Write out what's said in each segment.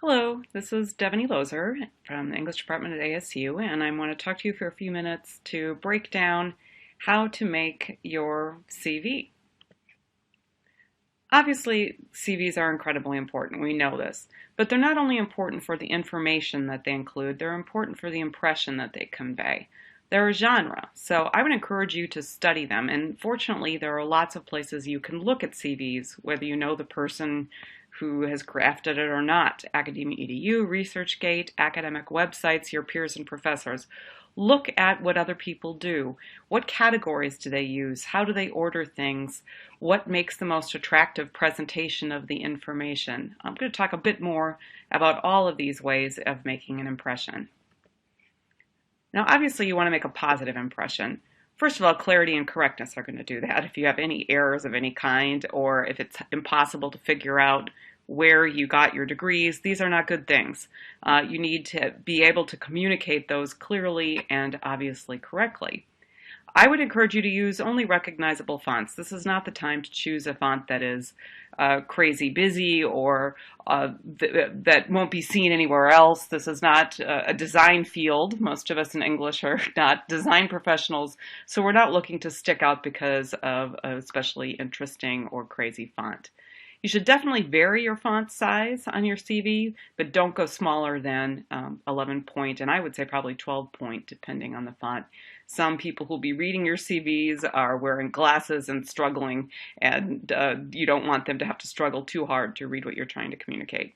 Hello, this is Devaney Lozer from the English department at ASU, and I want to talk to you for a few minutes to break down how to make your CV. Obviously, CVs are incredibly important, we know this, but they're not only important for the information that they include, they're important for the impression that they convey. They're a genre, so I would encourage you to study them, and fortunately there are lots of places you can look at CVs, whether you know the person who has crafted it or not. Academia EDU, ResearchGate, academic websites, your peers and professors. Look at what other people do. What categories do they use? How do they order things? What makes the most attractive presentation of the information? I'm going to talk a bit more about all of these ways of making an impression. Now, obviously, you want to make a positive impression. First of all, clarity and correctness are going to do that. If you have any errors of any kind, or if it's impossible to figure out where you got your degrees, these are not good things. You need to be able to communicate those clearly and obviously correctly. I would encourage you to use only recognizable fonts. This is not the time to choose a font that is crazy busy or that won't be seen anywhere else. This is not a design field. Most of us in English are not design professionals, so we're not looking to stick out because of a especially interesting or crazy font. You should definitely vary your font size on your CV, but don't go smaller than 11 point, and I would say probably 12 point, depending on the font. Some people who'll be reading your CVs are wearing glasses and struggling, and you don't want them to have to struggle too hard to read what you're trying to communicate.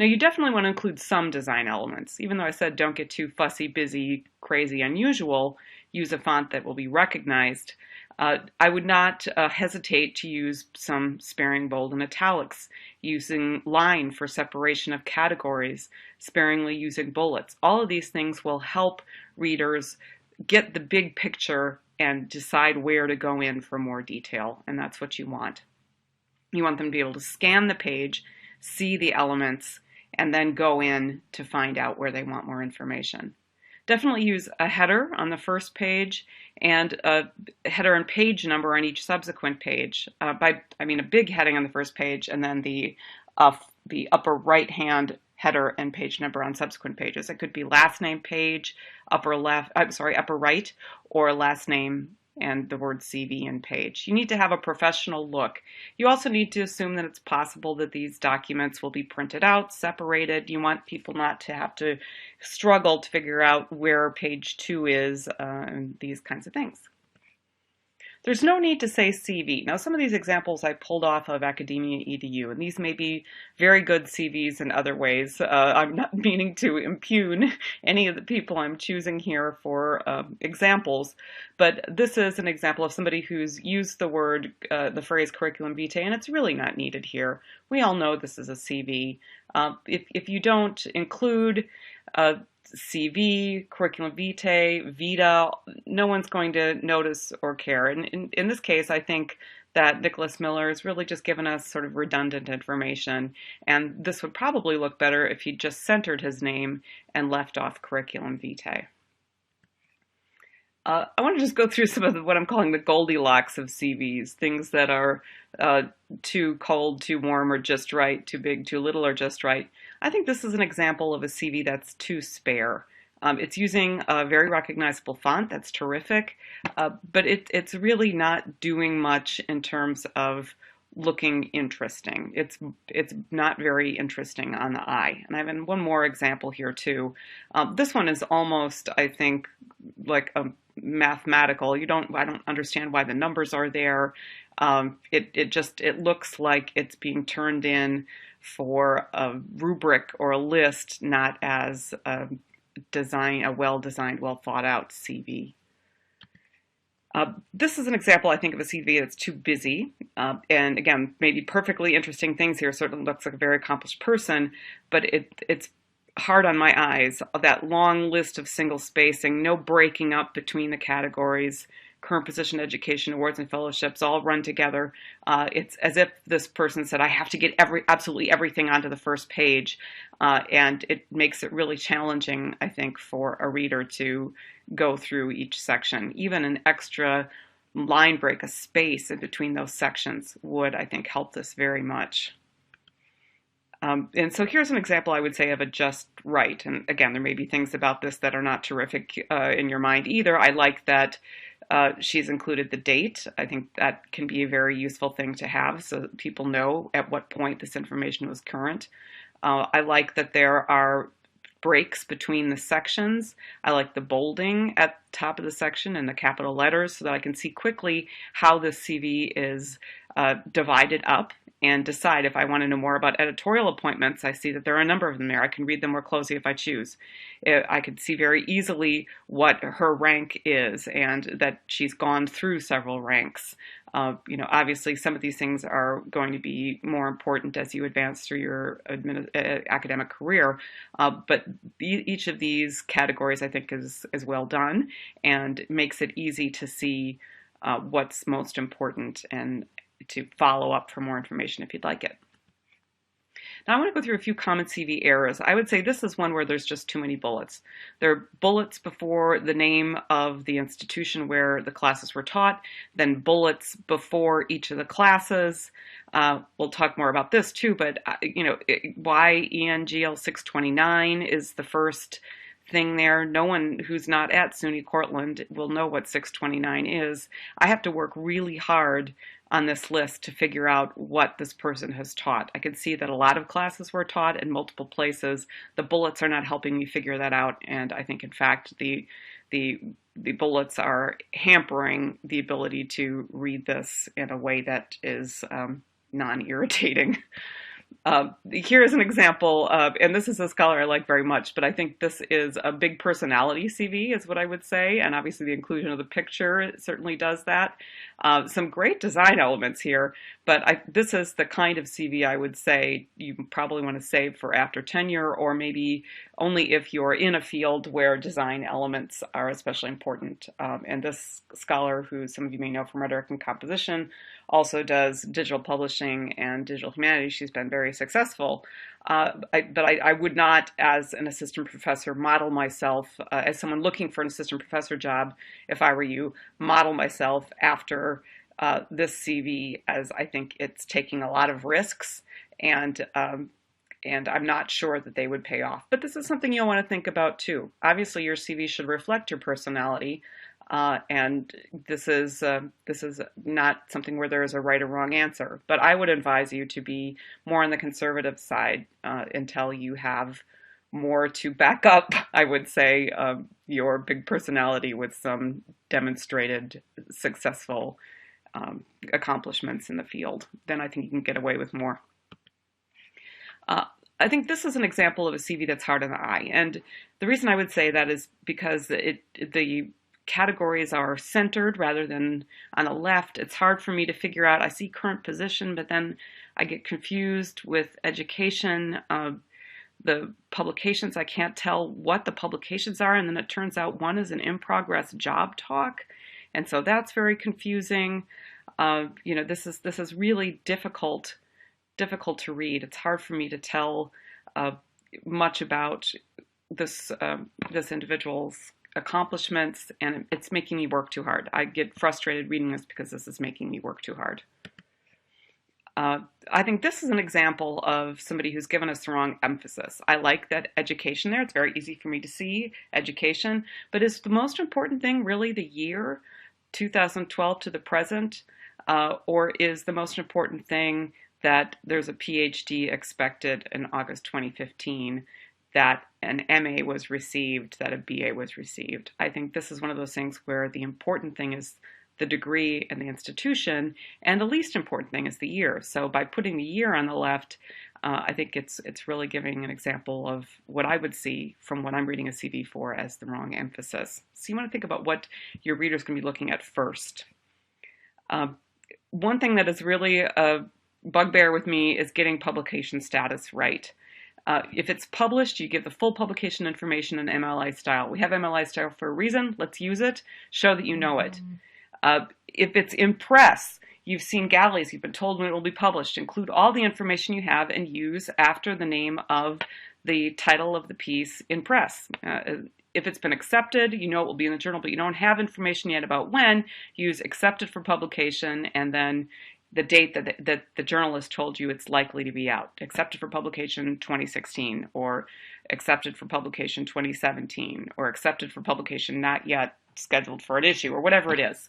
Now, you definitely want to include some design elements. Even though I said don't get too fussy, busy, crazy, unusual, use a font that will be recognized. I would not hesitate to use some sparing bold and italics, using line for separation of categories, sparingly using bullets. All of these things will help readers get the big picture and decide where to go in for more detail, and that's what you want. You want them to be able to scan the page, see the elements, and then go in to find out where they want more information. Definitely use a header on the first page and a header and page number on each subsequent page. I mean a big heading on the first page and then the upper right hand header and page number on subsequent pages. It could be last name page, upper right, or last name and the word CV and page. You need to have a professional look. You also need to assume that it's possible that these documents will be printed out, separated. You want people not to have to struggle to figure out where page 2 is, and these kinds of things. There's no need to say CV. Now, some of these examples I pulled off of Academia EDU, and these may be very good CVs in other ways. I'm not meaning to impugn any of the people I'm choosing here for examples, but this is an example of somebody who's used the phrase curriculum vitae, and it's really not needed here. We all know this is a CV. If you don't include CV, curriculum vitae, vita, no one's going to notice or care. And in this case, I think that Nicholas Miller has really just given us sort of redundant information, and this would probably look better if he just centered his name and left off curriculum vitae. I want to just go through some of what I'm calling the Goldilocks of CVs, things that are too cold, too warm, or just right, too big, too little, or just right. I think this is an example of a CV that's too spare. It's using a very recognizable font, that's terrific, but it's really not doing much in terms of looking interesting. It's not very interesting on the eye. And I have one more example here too. This one is almost, I think, like a mathematical. I don't understand why the numbers are there. It looks like it's being turned in for a rubric or a list, not as a well-designed, well-thought-out CV. This is an example, I think, of a CV that's too busy. And again, maybe perfectly interesting things here. Certainly looks like a very accomplished person, but it's hard on my eyes. That long list of single spacing, no breaking up between the categories, current position, education, awards, and fellowships all run together. It's as if this person said, I have to get absolutely everything onto the first page. And it makes it really challenging, I think, for a reader to go through each section. Even an extra line break, a space in between those sections would, I think, help this very much. And so here's an example, I would say, of a just right. And again, there may be things about this that are not terrific in your mind either. I like that she's included the date. I think that can be a very useful thing to have so that people know at what point this information was current. I like that there are breaks between the sections. I like the bolding at the top of the section and the capital letters so that I can see quickly how this CV is divided up and decide if I want to know more about editorial appointments. I see that there are a number of them there. I can read them more closely if I choose. I can see very easily what her rank is and that she's gone through several ranks. Obviously some of these things are going to be more important as you advance through your academic career, but each of these categories I think is well done and makes it easy to see what's most important and to follow up for more information if you'd like it. Now I want to go through a few common CV errors. I would say this is one where there's just too many bullets. There are bullets before the name of the institution where the classes were taught, then bullets before each of the classes. We'll talk more about this too, but why ENGL 629 is the first thing there. No one who's not at SUNY Cortland will know what 629 is. I have to work really hard on this list to figure out what this person has taught. I can see that a lot of classes were taught in multiple places. The bullets are not helping me figure that out, and I think in fact the bullets are hampering the ability to read this in a way that is non-irritating. Here is an example of, and this is a scholar I like very much, but I think this is a big personality CV is what I would say, and obviously the inclusion of the picture certainly does that. Some great design elements here, but this is the kind of CV I would say you probably want to save for after tenure, or maybe only if you're in a field where design elements are especially important. And this scholar, who some of you may know from rhetoric and composition, also does digital publishing and digital humanities. She's been very successful. But I would not, as an assistant professor, model myself, as someone looking for an assistant professor job, if I were you, model myself after this CV, as I think it's taking a lot of risks, and I'm not sure that they would pay off. But this is something you'll want to think about too. Obviously, your CV should reflect your personality, and this is not something where there is a right or wrong answer. But I would advise you to be more on the conservative side until you have more to back up, I would say, your big personality with some demonstrated successful accomplishments in the field. Then I think you can get away with more. I think this is an example of a CV that's hard on the eye. And the reason I would say that is because the categories are centered rather than on the left. It's hard for me to figure out. I see current position, but then I get confused with education. The publications, I can't tell what the publications are, and then it turns out one is an in-progress job talk, and so that's very confusing. This is really difficult to read. It's hard for me to tell much about this individual's accomplishments, and it's making me work too hard. I get frustrated reading this because this is making me work too hard. I think this is an example of somebody who's given us the wrong emphasis. I like that education there. It's very easy for me to see education, but is the most important thing really the year, 2012 to the present, or is the most important thing that there's a PhD expected in August 2015, that an MA was received, that a BA was received? I think this is one of those things where the important thing is the degree and the institution, and the least important thing is the year. So by putting the year on the left, I think it's really giving an example of what I would see from what I'm reading a CV for as the wrong emphasis. So you want to think about what your reader's going to be looking at first. One thing that is really a bugbear with me is getting publication status right. If it's published, you give the full publication information in MLA style. We have MLA style for a reason. Let's use it. Show that you know it. If it's in press, you've seen galleys, you've been told when it will be published. Include all the information you have and use after the name of the title of the piece in press. If it's been accepted, you know it will be in the journal, but you don't have information yet about when, use accepted for publication, and then the date that the journalist told you it's likely to be out. Accepted for publication 2016, or accepted for publication 2017, or accepted for publication not yet scheduled for an issue, or whatever it is.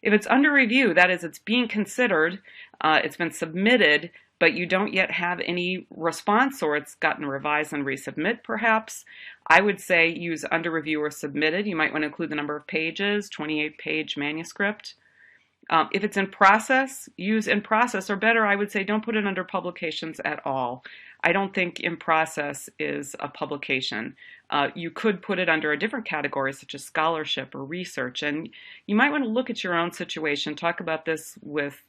If it's under review, that is, it's being considered, it's been submitted, but you don't yet have any response, or it's gotten revised and resubmit perhaps, I would say use under review or submitted. You might want to include the number of pages, 28-page manuscript. If it's in process, use in process, or better, I would say don't put it under publications at all. I don't think in process is a publication. You could put it under a different category, such as scholarship or research, and you might want to look at your own situation, talk about this with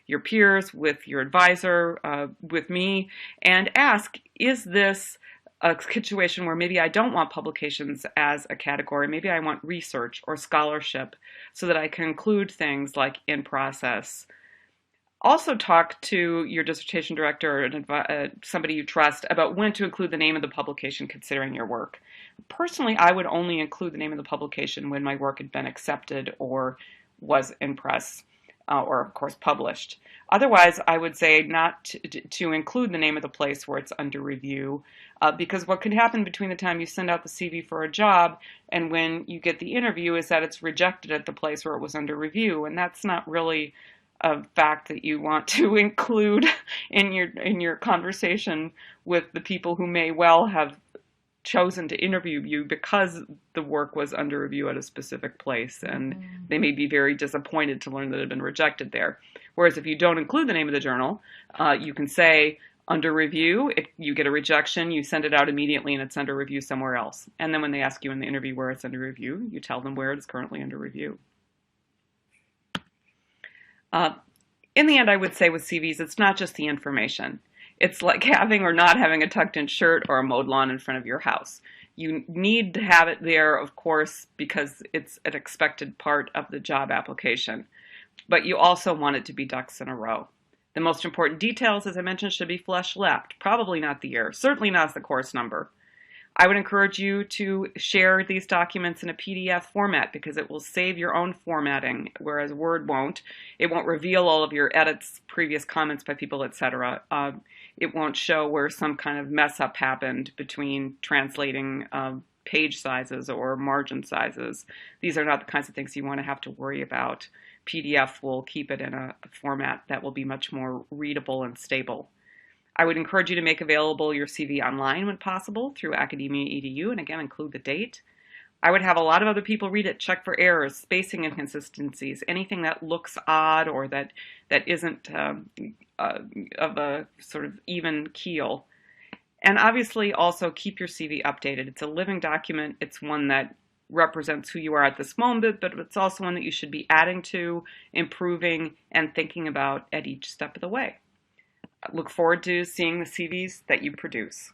your peers, with your advisor, with me, and ask, is this a situation where maybe I don't want publications as a category, maybe I want research or scholarship, so that I can include things like in process. Also talk to your dissertation director or somebody you trust about when to include the name of the publication considering your work. Personally, I would only include the name of the publication when my work had been accepted or was in press. Or of course published. Otherwise, I would say not to include the name of the place where it's under review, because what can happen between the time you send out the CV for a job and when you get the interview is that it's rejected at the place where it was under review, and that's not really a fact that you want to include in your conversation with the people who may well have chosen to interview you because the work was under review at a specific place, and they may be very disappointed to learn that it had been rejected there. Whereas if you don't include the name of the journal, you can say under review, you get a rejection, you send it out immediately and it's under review somewhere else. And then when they ask you in the interview where it's under review, you tell them where it is currently under review. In the end, I would say with CVs, it's not just the information. It's like having or not having a tucked-in shirt or a mowed lawn in front of your house. You need to have it there, of course, because it's an expected part of the job application. But you also want it to be ducks in a row. The most important details, as I mentioned, should be flesh-left. Probably not the year. Certainly not the course number. I would encourage you to share these documents in a PDF format because it will save your own formatting, whereas Word won't. It won't reveal all of your edits, previous comments by people, etc. It won't show where some kind of mess up happened between translating page sizes or margin sizes. These are not the kinds of things you want to have to worry about. PDF will keep it in a format that will be much more readable and stable. I would encourage you to make available your CV online when possible through academia.edu, and again, include the date. I would have a lot of other people read it, check for errors, spacing inconsistencies, anything that looks odd or that isn't of a sort of even keel. And obviously also keep your CV updated. It's a living document. It's one that represents who you are at this moment, but it's also one that you should be adding to, improving, and thinking about at each step of the way. I look forward to seeing the CVs that you produce.